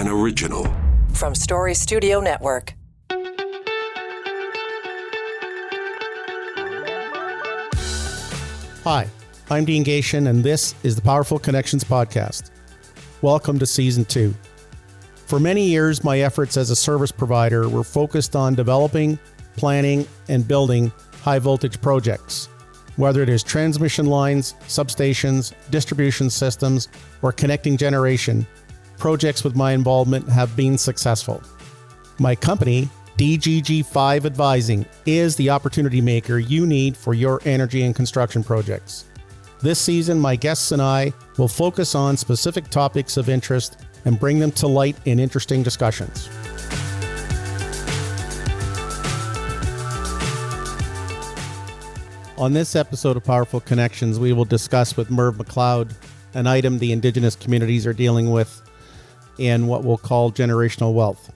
an original. From Story Studio Network. Hi, I'm Dean Gation, and this is the Powerful Connections Podcast. Welcome to Season 2. For many years, my efforts as a service provider were focused on developing, planning, and building high-voltage projects. Whether it is transmission lines, substations, distribution systems, or connecting generation, projects with my involvement have been successful. My company, DGG5 Advising, is the opportunity maker you need for your energy and construction projects. This season, my guests and I will focus on specific topics of interest and bring them to light in interesting discussions. On this episode of Powerful Connections, we will discuss with Merv McLeod an item the Indigenous communities are dealing with in what we'll call generational wealth.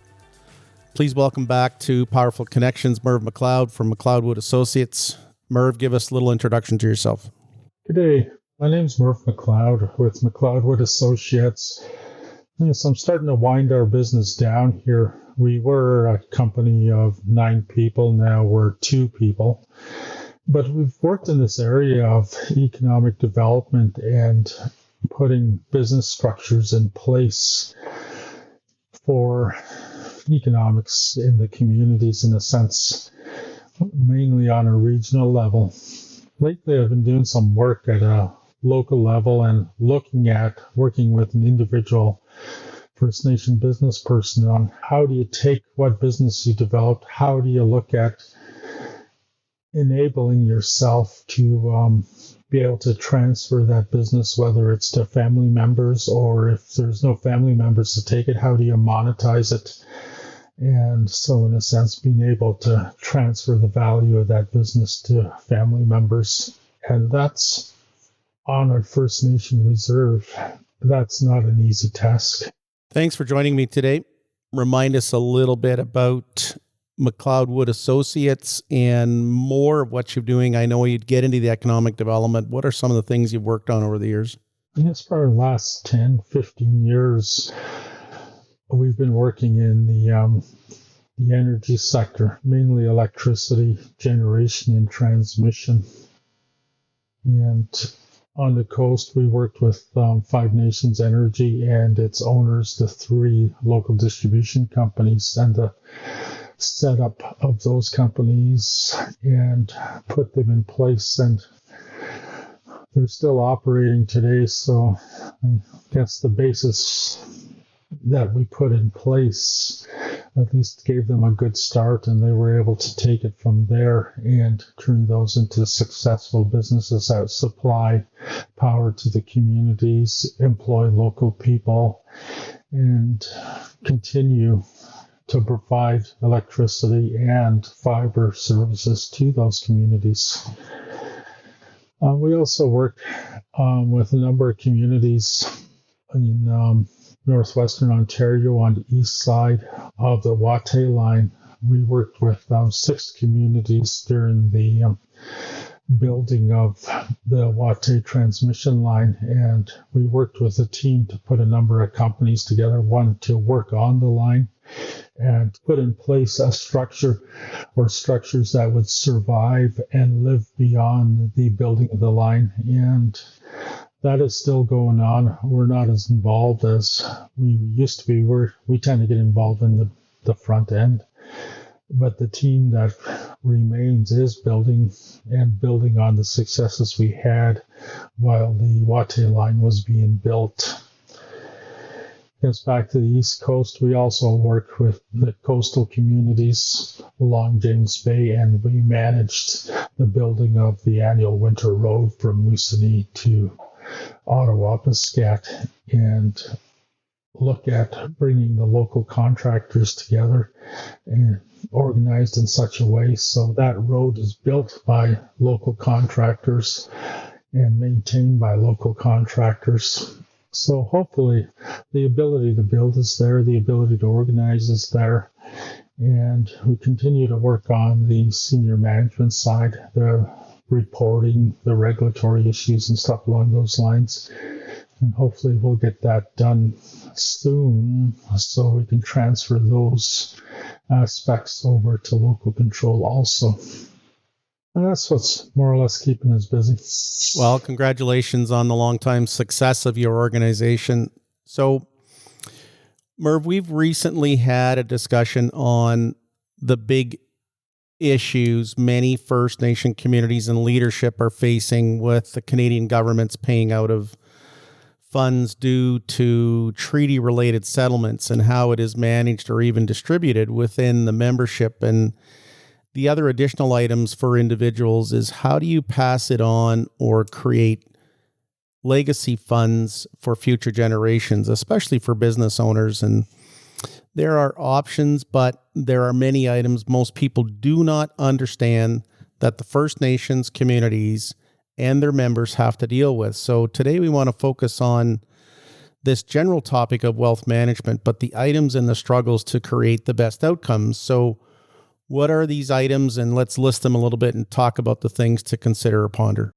Please welcome back to Powerful Connections, Merv McLeod from McLeod Wood Associates. Merv, give us a little introduction to yourself. Good day. My name's Merv McLeod with McLeod Wood Associates. So I'm starting to wind our business down here. We were a company of 9 people. Now we're 2 people. But we've worked in this area of economic development and putting business structures in place for economics in the communities, in a sense, mainly on a regional level. Lately, I've been doing some work at a local level and working with an individual First Nation business person on how do you take what business you developed, how do you look at enabling yourself to be able to transfer that business, whether it's to family members or if there's no family members to take it, how do you monetize it? And so in a sense, being able to transfer the value of that business to family members. And that's on our First Nation reserve. That's not an easy task. Thanks for joining me today. Remind us a little bit about McLeod Wood Associates and more of what you're doing. I know you'd get into the economic development. What are some of the things you've worked on over the years? Yes, for the last 10, 15 years, we've been working in the energy sector, mainly electricity generation and transmission. And on the coast, we worked with Five Nations Energy and its owners, the 3 local distribution companies, and the setup of those companies and put them in place. And they're still operating today. So I guess the basis that we put in place at least gave them a good start, and they were able to take it from there and turn those into successful businesses that supply power to the communities, employ local people, and continue to provide electricity and fiber services to those communities. We also work with a number of communities in northwestern Ontario on the east side of the Watay line. We worked with 6 communities during the building of the Watay transmission line, and we worked with a team to put a number of companies together, one to work on the line and put in place a structure or structures that would survive and live beyond the building of the line. And that is still going on. We're not as involved as we used to be. We tend to get involved in the front end. But the team that remains is building on the successes we had while the Watay line was being built. Gets back to the East Coast, we also work with the coastal communities along James Bay, and we managed the building of the annual winter road from Moosonee to Ottawa-Piscat, and look at bringing the local contractors together and organized in such a way so that road is built by local contractors and maintained by local contractors. So hopefully the ability to build is there, the ability to organize is there, and we continue to work on the senior management side, the reporting, the regulatory issues and stuff along those lines. And hopefully we'll get that done soon so we can transfer those aspects over to local control also. And that's what's more or less keeping us busy. Well, congratulations on the long-time success of your organization. So, Merv, we've recently had a discussion on the big issues many First Nation communities and leadership are facing with the Canadian government's paying out of funds due to treaty-related settlements and how it is managed or even distributed within the membership. And the other additional items for individuals is how do you pass it on or create legacy funds for future generations, especially for business owners. And there are options, but there are many items most people do not understand that the First Nations communities and their members have to deal with. So today we want to focus on this general topic of wealth management, but the items and the struggles to create the best outcomes. So what are these items? And let's list them a little bit and talk about the things to consider or ponder.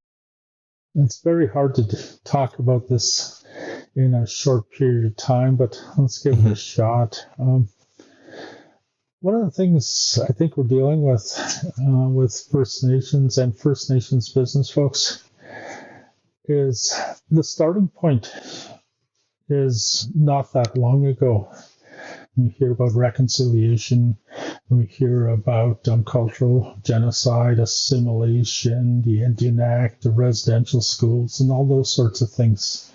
It's very hard to talk about this in a short period of time, but let's give it a shot. One of the things I think we're dealing with First Nations and First Nations business folks is the starting point is not that long ago. We hear about reconciliation. We hear about cultural genocide, assimilation, the Indian Act, the residential schools, and all those sorts of things.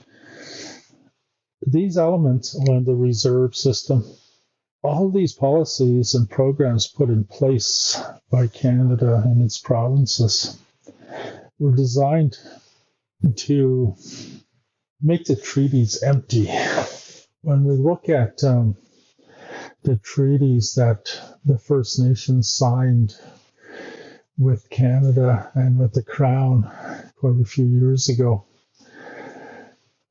These elements on the reserve system, all these policies and programs put in place by Canada and its provinces were designed to make the treaties empty. When we look at the treaties that the First Nations signed with Canada and with the Crown quite a few years ago.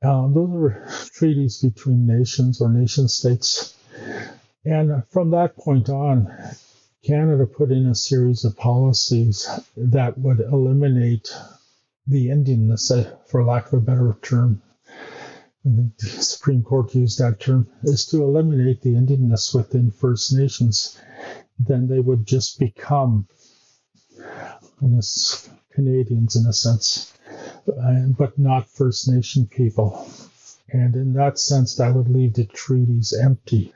Those were treaties between nations or nation states. And from that point on, Canada put in a series of policies that would eliminate the Indianness, for lack of a better term. I think the Supreme Court used that term, is to eliminate the Indianness within First Nations. Then they would just become, I guess, Canadians in a sense, but not First Nation people. And in that sense, that would leave the treaties empty.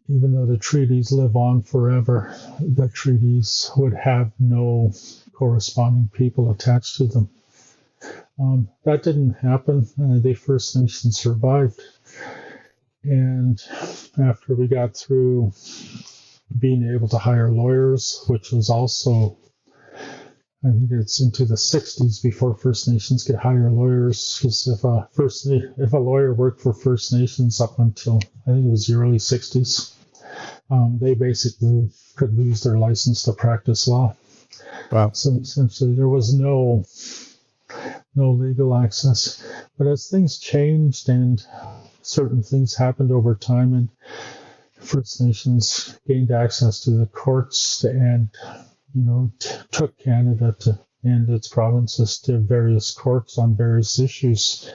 Even though the treaties live on forever, the treaties would have no corresponding people attached to them. That didn't happen. The First Nations survived. And after we got through being able to hire lawyers, which was also, I think it's into the 60s before First Nations could hire lawyers, because if a lawyer worked for First Nations up until, I think it was the early 60s, they basically could lose their license to practice law. Wow. So essentially there was no legal access. But as things changed and certain things happened over time, and First Nations gained access to the courts and, took Canada and its provinces to various courts on various issues.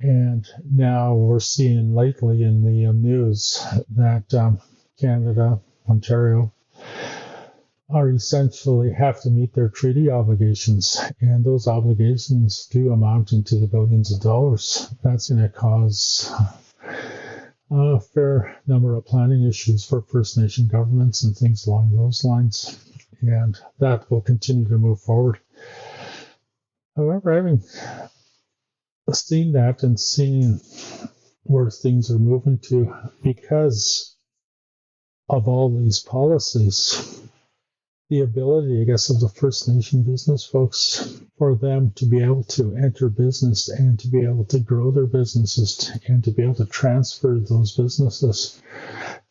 And now we're seeing lately in the news that Canada, Ontario, are essentially have to meet their treaty obligations, and those obligations do amount into the billions of dollars. That's going to cause a fair number of planning issues for First Nation governments and things along those lines, and that will continue to move forward. However, having seen that and seeing where things are moving to, because of all these policies, the ability, I guess, of the First Nation business folks for them to be able to enter business and to be able to grow their businesses and to be able to transfer those businesses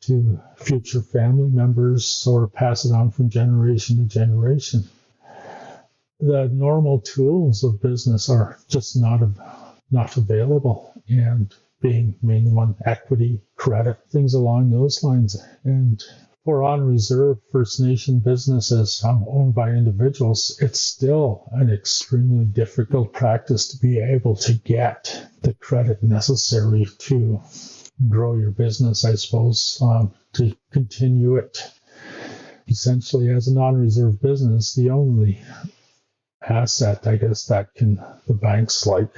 to future family members or pass it on from generation to generation. The normal tools of business are just not available, and being main one, equity, credit, things along those lines. And For on-reserve First Nation businesses owned by individuals, it's still an extremely difficult practice to be able to get the credit necessary to grow your business, I suppose, to continue it. Essentially, as a non-reserve business, the only asset, I guess, that the banks like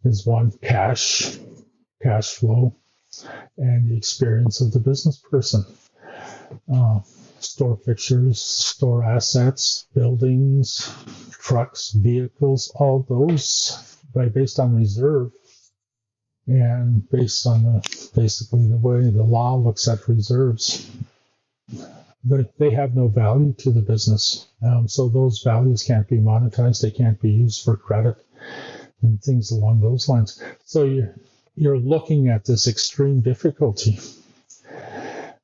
is one, cash flow, and the experience of the business person. Store fixtures, store assets, buildings, trucks, vehicles, all those based on reserve and based on basically the way the law looks at reserves. They have no value to the business. So those values can't be monetized. They can't be used for credit and things along those lines. So you're looking at this extreme difficulty.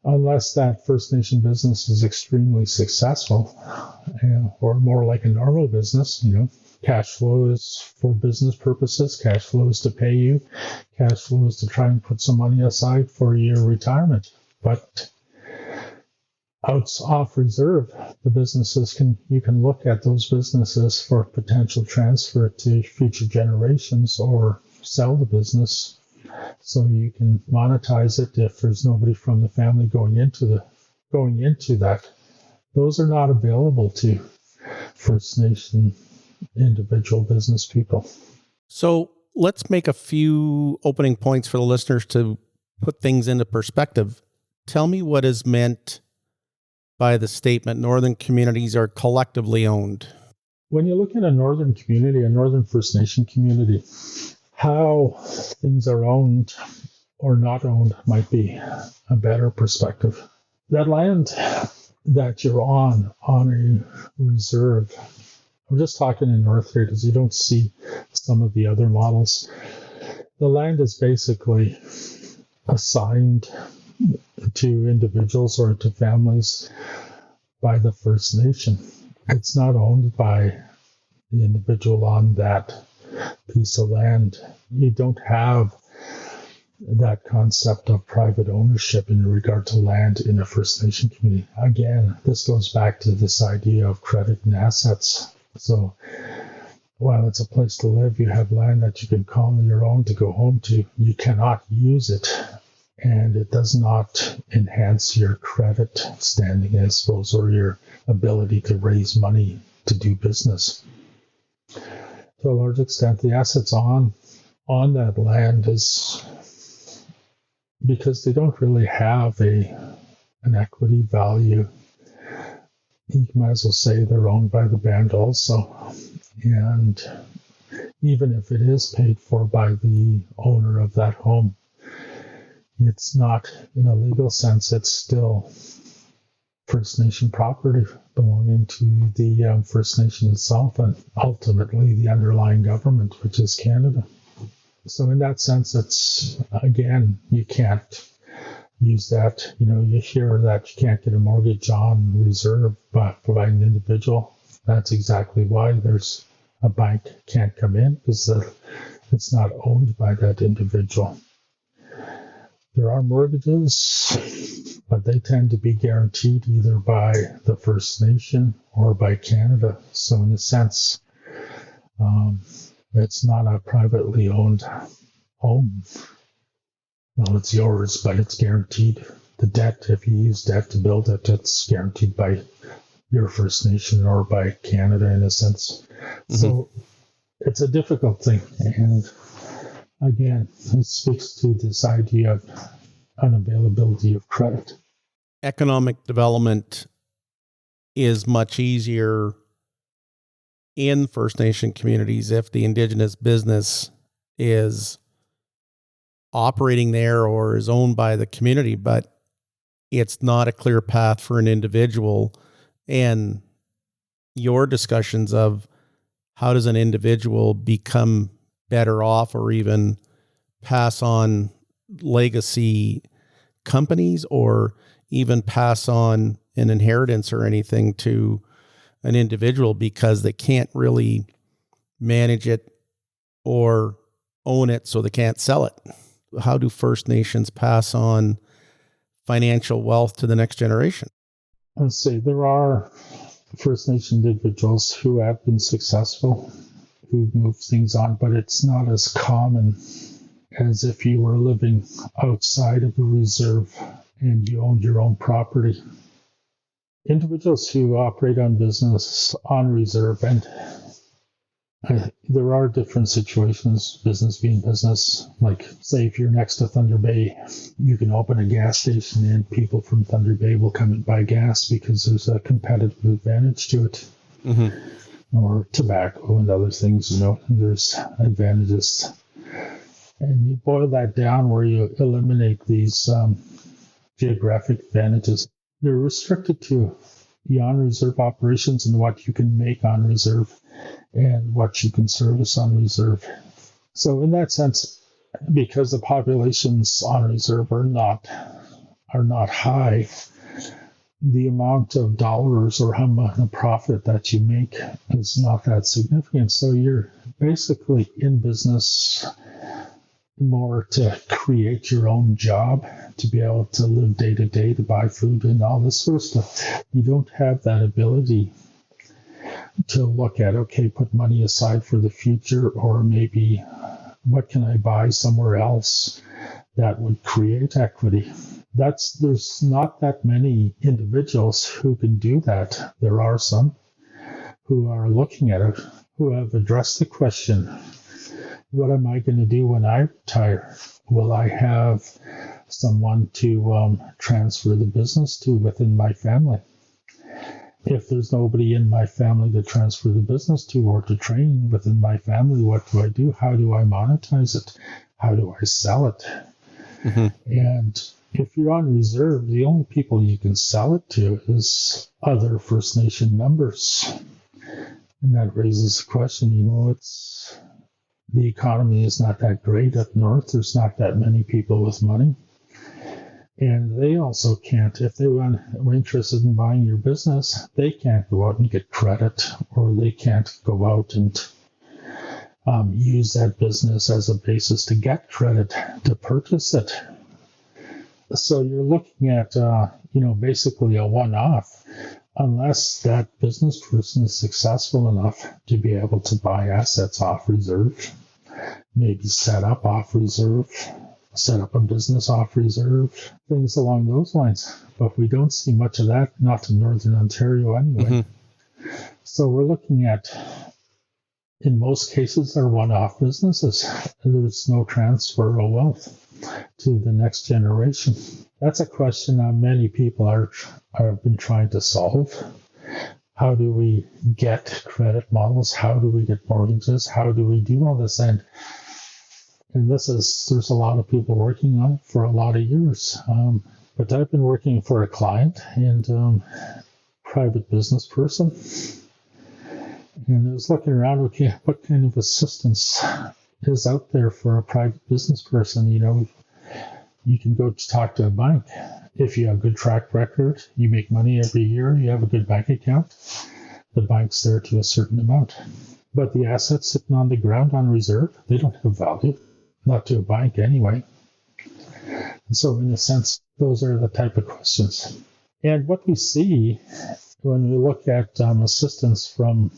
Unless that First Nation business is extremely successful, or more like a normal business, cash flow is for business purposes, cash flow is to pay you, cash flow is to try and put some money aside for your retirement. But off reserve, the businesses you can look at those businesses for potential transfer to future generations or sell the business so you can monetize it if there's nobody from the family going into that. Those are not available to First Nation individual business people. So let's make a few opening points for the listeners to put things into perspective. Tell me what is meant by the statement, Northern communities are collectively owned. When you look at a Northern community, a Northern First Nation community, how things are owned or not owned might be a better perspective. That land that you're on a reserve, I'm just talking in North here because you don't see some of the other models. The land is basically assigned to individuals or to families by the First Nation. It's not owned by the individual on that piece of land. You don't have that concept of private ownership in regard to land in a First Nation community. Again, this goes back to this idea of credit and assets. So while it's a place to live, you have land that you can call your own to go home to. You cannot use it, and it does not enhance your credit standing, I suppose, or your ability to raise money to do business. To a large extent, the assets on that land is because they don't really have an equity value. You might as well say they're owned by the band also. And even if it is paid for by the owner of that home, it's not, in a legal sense, it's still First Nation property belonging to the First Nation itself and ultimately the underlying government, which is Canada. So in that sense, it's, again, you can't use that. You hear that you can't get a mortgage on reserve by providing an individual. That's exactly why there's a bank can't come in, because it's not owned by that individual. There are mortgages, but they tend to be guaranteed either by the First Nation or by Canada. So in a sense, it's not a privately owned home. Well, it's yours, but it's guaranteed. The debt, if you use debt to build it, it's guaranteed by your First Nation or by Canada in a sense. Mm-hmm. So it's a difficult thing. And again, it speaks to this idea of unavailability of credit. Economic development is much easier in First Nation communities if the Indigenous business is operating there or is owned by the community, but it's not a clear path for an individual. And your discussions of how does an individual become better off or even pass on legacy companies or even pass on an inheritance or anything to an individual because they can't really manage it or own it, so they can't sell it. How do First Nations pass on financial wealth to the next generation? Let's say there are First Nation individuals who have been successful, who move things on, but it's not as common as if you were living outside of a reserve and you owned your own property. Individuals who operate on business on reserve, and there are different situations, business being business. Like, say, if you're next to Thunder Bay, you can open a gas station and people from Thunder Bay will come and buy gas because there's a competitive advantage to it. Mm-hmm. Or tobacco and other things, there's advantages. And you boil that down where you eliminate these geographic advantages. They're restricted to the on-reserve operations and what you can make on reserve and what you can service on reserve. So in that sense, because the populations on reserve are not high, the amount of dollars or how much of profit that you make is not that significant. So you're basically in business more to create your own job, to be able to live day to day, to buy food and all this sort of stuff. You don't have that ability to look at, okay, put money aside for the future, or maybe what can I buy somewhere else that would create equity. There's not that many individuals who can do that. There are some who are looking at it, who have addressed the question, what am I going to do when I retire? Will I have someone to transfer the business to within my family? If there's nobody in my family to transfer the business to or to train within my family, what do I do? How do I monetize it? How do I sell it? Mm-hmm. And if you're on reserve, the only people you can sell it to is other First Nation members. And that raises the question, the economy is not that great up north. There's not that many people with money. And they also can't, if they were interested in buying your business, they can't go out and get credit, or they can't go out and use that business as a basis to get credit to purchase it. So you're looking at, basically a one-off, unless that business person is successful enough to be able to buy assets off reserve, maybe set up off reserve, set up a business off reserve, things along those lines. But we don't see much of that, not in Northern Ontario anyway. Mm-hmm. So we're looking at, in most cases, they're one-off businesses. There's no transfer of wealth to the next generation. That's a question many people have been trying to solve. How do we get credit models? How do we get mortgages? How do we do all this? And there's a lot of people working on it for a lot of years. But I've been working for a client and private business person. And I was looking around, okay, what kind of assistance is out there for a private business person? You can go to talk to a bank. If you have a good track record, you make money every year, you have a good bank account, the bank's there to a certain amount. But the assets sitting on the ground on reserve, they don't have value, not to a bank anyway. And so in a sense, those are the type of questions. And what we see when we look at assistance from,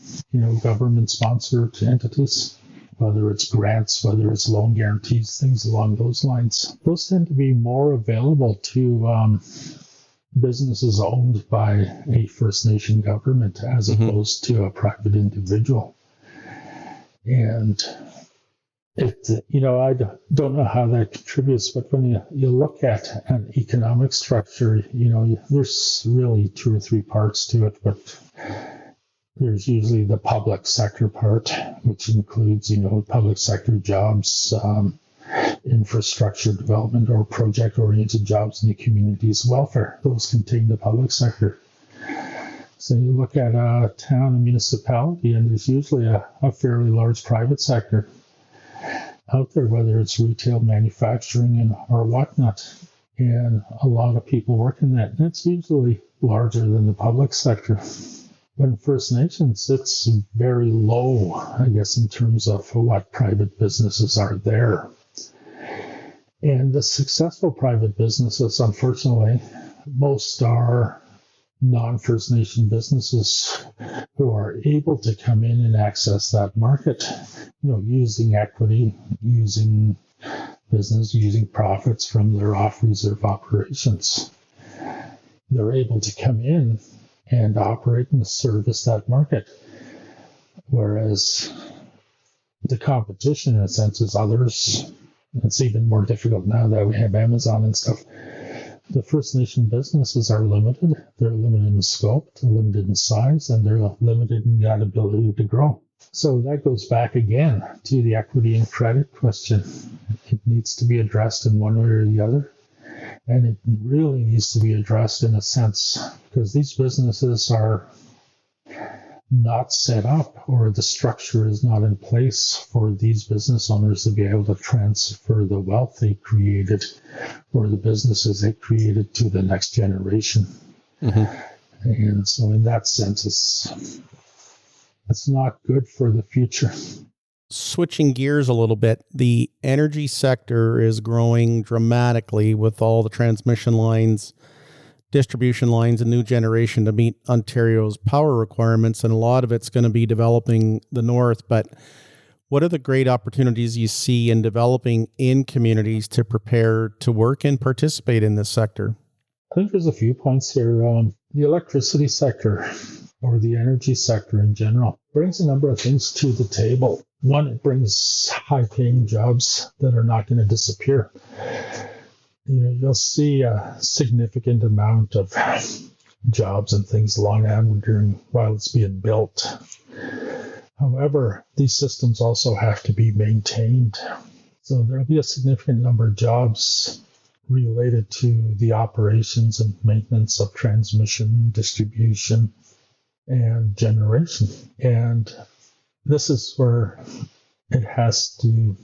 government-sponsored entities, whether it's grants, whether it's loan guarantees, things along those lines, those tend to be more available to businesses owned by a First Nation government as opposed to a private individual. And I don't know how that contributes, but when you look at an economic structure, there's really 2 or 3 parts to it, but there's usually the public sector part, which includes, public sector jobs, infrastructure development, or project-oriented jobs in the community's welfare. Those contain the public sector. So you look at a town, a municipality, and there's usually a fairly large private sector out there, whether it's retail, manufacturing, or whatnot. And a lot of people work in that. And it's usually larger than the public sector. But in First Nations, it's very low, I guess, in terms of what private businesses are there. And the successful private businesses, unfortunately, most are non-First Nation businesses who are able to come in and access that market, using equity, using business, using profits from their off-reserve operations. They're able to come in and operate and service that market. Whereas the competition, in a sense, is others. It's even more difficult now that we have Amazon and stuff. The First Nation businesses are limited. They're limited in scope, they're limited in size, and they're limited in that ability to grow. So that goes back again to the equity and credit question. It needs to be addressed in one way or the other. And it really needs to be addressed in a sense because these businesses are not set up, or the structure is not in place for these business owners to be able to transfer the wealth they created or the businesses they created to the next generation. Mm-hmm. And so in that sense, it's not good for the future. Switching gears a little bit, the energy sector is growing dramatically with all the transmission lines, distribution lines, and new generation to meet Ontario's power requirements, and a lot of it's going to be developing the north. But what are the great opportunities you see in developing in communities to prepare to work and participate in this sector? I think there's a few points here. The electricity sector, or the energy sector in general, brings a number of things to the table. One, it brings high-paying jobs that are not going to disappear. You'll see a significant amount of jobs and things along that while it's being built. However, these systems also have to be maintained. So there'll be a significant number of jobs related to the operations and maintenance of transmission, distribution, and generation. And this is where it has to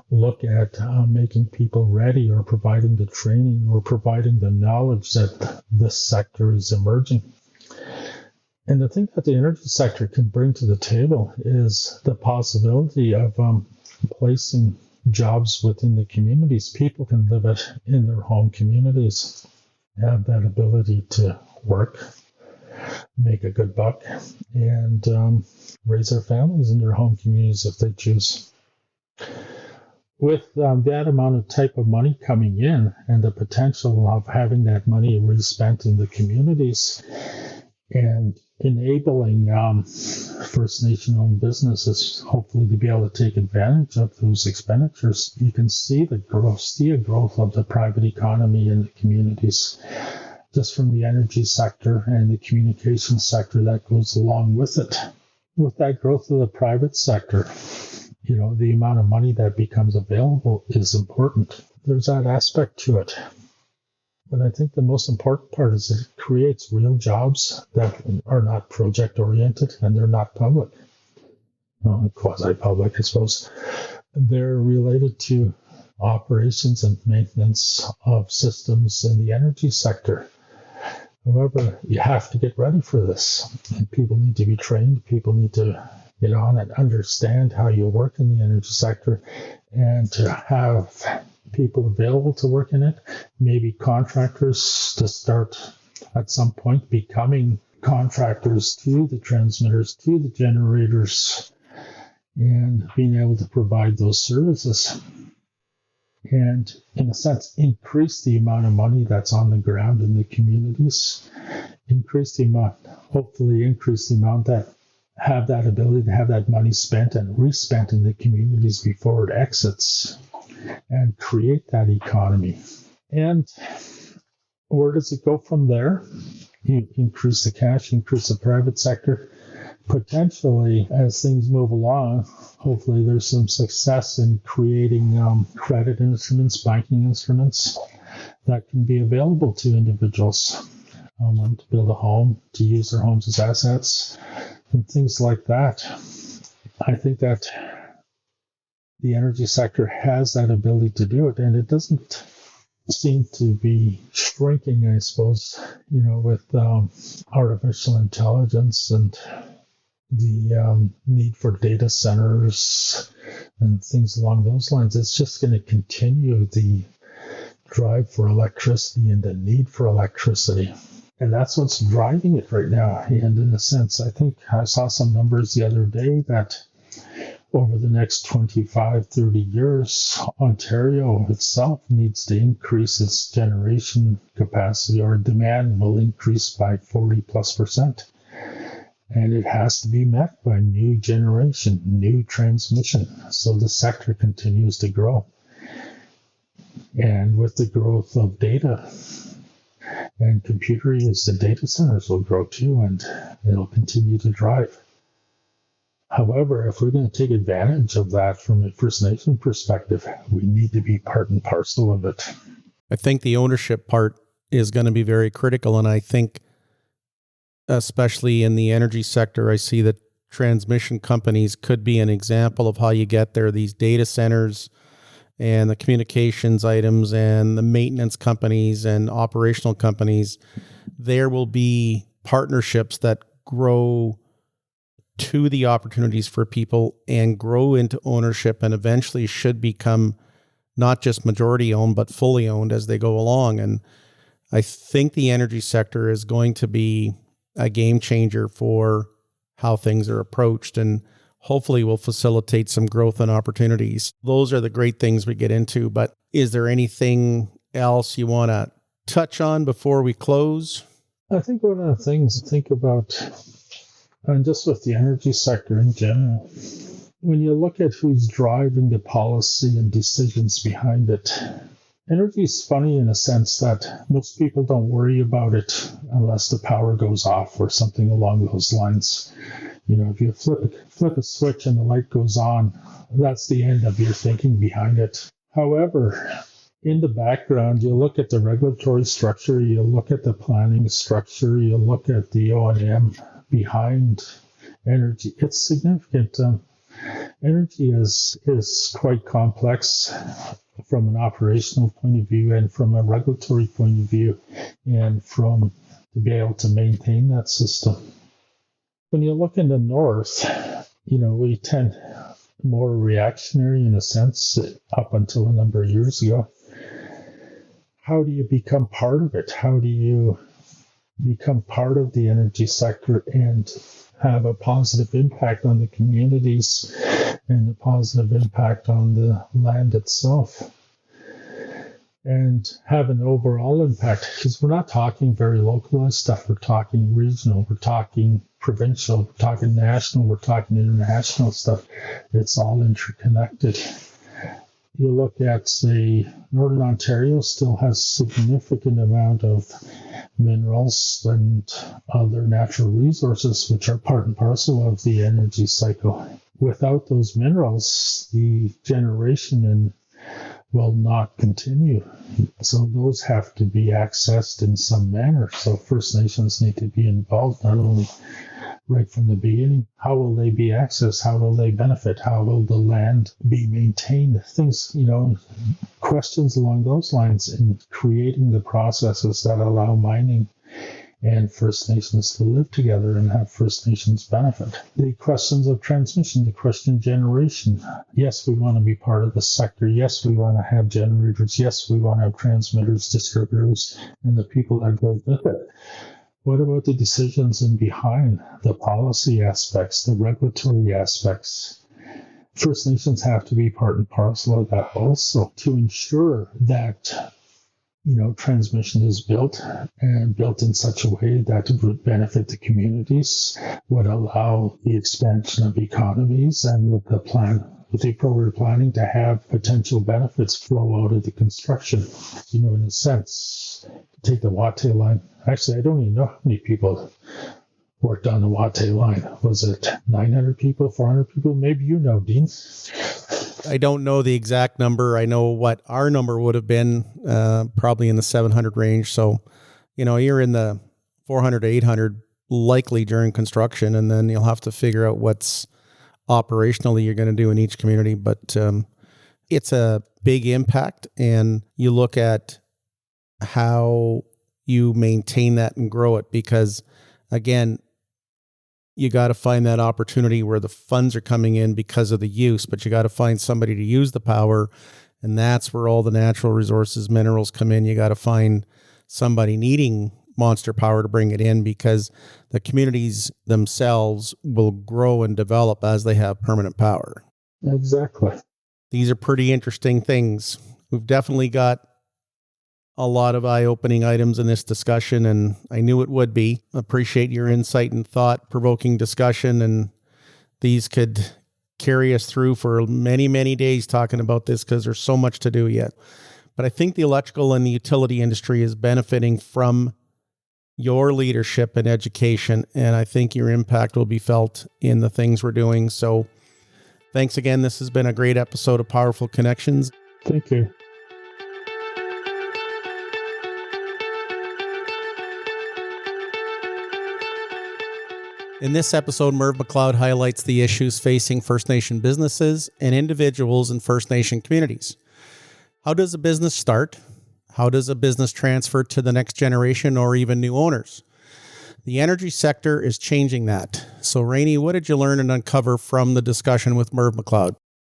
look at making people ready, or providing the training, or providing the knowledge that this sector is emerging. And the thing that the energy sector can bring to the table is the possibility of placing jobs within the communities. People can live it in their home communities, have that ability to work, make a good buck, and raise their families in their home communities if they choose. With that amount of type of money coming in, and the potential of having that money respent in the communities, and enabling First Nation-owned businesses hopefully to be able to take advantage of those expenditures, you can see a growth of the private economy in the communities, just from the energy sector and the communication sector that goes along with it. With that growth of the private sector, the amount of money that becomes available is important. There's that aspect to it. But I think the most important part is it creates real jobs that are not project-oriented, and they're not public. Well, quasi-public, I suppose. They're related to operations and maintenance of systems in the energy sector. However, you have to get ready for this. And people need to be trained. People need to get on and understand how you work in the energy sector, and to have people available to work in it, maybe contractors to start at some point becoming contractors to the transmitters, to the generators, and being able to provide those services. And in a sense, increase the amount of money that's on the ground in the communities, hopefully increase the amount that have that ability to have that money spent and respent in the communities before it exits, and create that economy. And where does it go from there? You increase the cash, increase the private sector. Potentially, as things move along, hopefully there's some success in creating credit instruments, banking instruments that can be available to individuals to build a home, to use their homes as assets, and things like that. I think that the energy sector has that ability to do it, and it doesn't seem to be shrinking, I suppose, with artificial intelligence and the need for data centers and things along those lines. It's just going to continue. The drive for electricity and the need for electricity. And that's what's driving it right now. And in a sense, I think I saw some numbers the other day that over the next 25, 30 years, Ontario itself needs to increase its generation capacity, or demand will increase by 40+%. And it has to be met by new generation, new transmission. So the sector continues to grow. And with the growth of data and computer use, the data centers will grow too, and it'll continue to drive. However, if we're going to take advantage of that from a First Nation perspective, we need to be part and parcel of it. I think the ownership part is going to be very critical, and I think especially in the energy sector, I see that transmission companies could be an example of how you get there. These data centers and the communications items and the maintenance companies and operational companies, there will be partnerships that grow to the opportunities for people and grow into ownership, and eventually should become not just majority owned, but fully owned as they go along. And I think the energy sector is going to be a game changer for how things are approached, and hopefully will facilitate some growth and opportunities. Those are the great things we get into, but is there anything else you want to touch on before we close? I think one of the things to think about, and just with the energy sector in general, when you look at who's driving the policy and decisions behind it, energy is funny in a sense that most people don't worry about it unless the power goes off or something along those lines. You know, if you flip a switch and the light goes on, that's the end of your thinking behind it. However, in the background, you look at the regulatory structure, you look at the planning structure, you look at the O&M behind energy. It's significant. Energy is quite complex from an operational point of view and from a regulatory point of view, and from to be able to maintain that system. When you look in the north, you know, we tend more reactionary in a sense up until a number of years ago. How do you become part of it? How do you become part of the energy sector and have a positive impact on the communities and a positive impact on the land itself, and have an overall impact? Because we're not talking very localized stuff. We're talking regional, we're talking provincial, we're talking national, we're talking international stuff. It's all interconnected. You look at, say, Northern Ontario still has significant amount of minerals and other natural resources which are part and parcel of the energy cycle. Without those minerals, the generation will not continue. So those have to be accessed in some manner. So First Nations need to be involved, not only right from the beginning. How will they be accessed? How will they benefit? How will the land be maintained? Things, you know, questions along those lines in creating the processes that allow mining and First Nations to live together and have First Nations benefit. The questions of transmission, the question of generation. Yes, we want to be part of the sector. Yes, we want to have generators. Yes, we want to have transmitters, distributors, and the people that go with it. What about the decisions in behind the policy aspects, the regulatory aspects? First Nations have to be part and parcel of that also to ensure that, you know, transmission is built and built in such a way that it would benefit the communities, would allow the expansion of economies, and with the appropriate planning to have potential benefits flow out of the construction. You know, in a sense, take the Watay line. Actually, I don't even know how many people worked on the Watay line. Was it 900 people, 400 people? Maybe you know, Dean. I don't know the exact number. I know what our number would have been, probably in the 700 range. So, you know, you're in the 400 to 800 likely during construction, and then you'll have to figure out what's operationally you're going to do in each community. But it's a big impact, and you look at how you maintain that and grow it, because again, you got to find that opportunity where the funds are coming in because of the use, but you got to find somebody to use the power And that's where all the natural resources, minerals come in. You got to find somebody needing monster power to bring it in, because the communities themselves will grow and develop as they have permanent power. Exactly. These are pretty interesting things. We've definitely got a lot of eye-opening items in this discussion, and I knew it would be. Appreciate your insight and thought-provoking discussion, and these could carry us through for many, many days talking about this, because there's so much to do yet. But I think the electrical and the utility industry is benefiting from your leadership and education, and I think your impact will be felt in the things we're doing. So thanks again. This has been a great episode of Powerful Connections. Thank you. In this episode, Merv McLeod highlights the issues facing First Nation businesses and individuals in First Nation communities. How does a business start? How does a business transfer to the next generation or even new owners? The energy sector is changing that. So, Rainey, what did you learn and uncover from the discussion with Merv McLeod?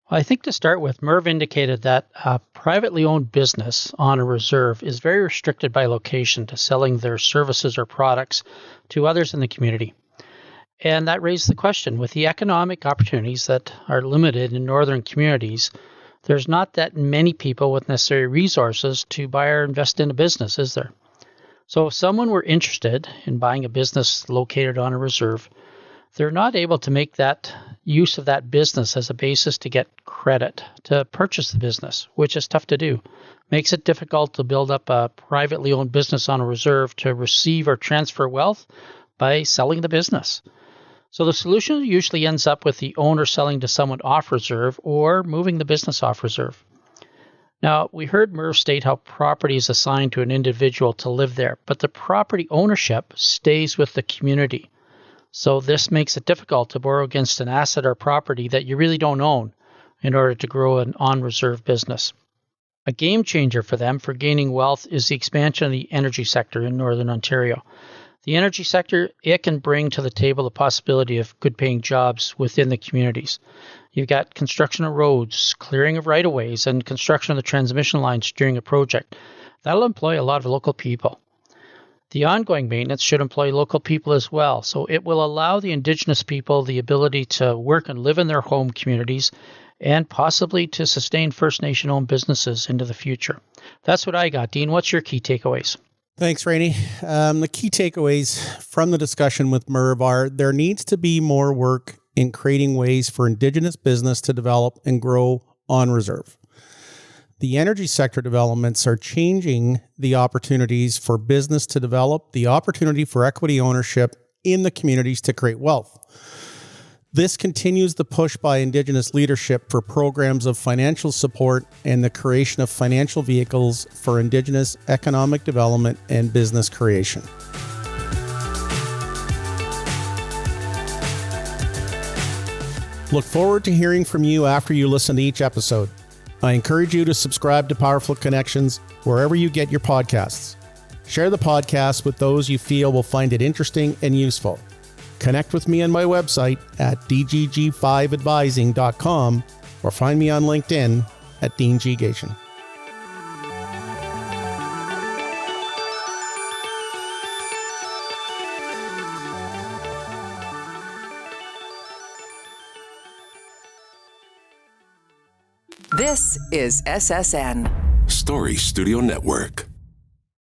Well, I think to start with, Merv indicated that a privately owned business on a reserve is very restricted by location to selling their services or products to others in the community. And that raised the question, with the economic opportunities that are limited in northern communities, there's not that many people with necessary resources to buy or invest in a business, is there? So if someone were interested in buying a business located on a reserve, they're not able to make that use of that business as a basis to get credit to purchase the business, which is tough to do. Makes it difficult to build up a privately owned business on a reserve to receive or transfer wealth by selling the business. So the solution usually ends up with the owner selling to someone off reserve or moving the business off reserve. Now, we heard Merv state how property is assigned to an individual to live there, but the property ownership stays with the community. So this makes it difficult to borrow against an asset or property that you really don't own in order to grow an on-reserve business. A game changer for them for gaining wealth is the expansion of the energy sector in Northern Ontario. The energy sector, it can bring to the table the possibility of good-paying jobs within the communities. You've got construction of roads, clearing of right-of-ways, and construction of the transmission lines during a project. That'll employ a lot of local people. The ongoing maintenance should employ local people as well, so it will allow the Indigenous people the ability to work and live in their home communities and possibly to sustain First Nation-owned businesses into the future. That's what I got. Dean, what's your key takeaways? Thanks, Rainey. The key takeaways from the discussion with Merv are there needs to be more work in creating ways for Indigenous business to develop and grow on reserve. The energy sector developments are changing the opportunities for business to develop, the opportunity for equity ownership in the communities to create wealth. This continues the push by Indigenous leadership for programs of financial support and the creation of financial vehicles for Indigenous economic development and business creation. Look forward to hearing from you after you listen to each episode. I encourage you to subscribe to Powerful Connections wherever you get your podcasts. Share the podcast with those you feel will find it interesting and useful. Connect with me on my website at dgg5advising.com or find me on LinkedIn at Dean G. Gation. This is SSN. Story Studio Network.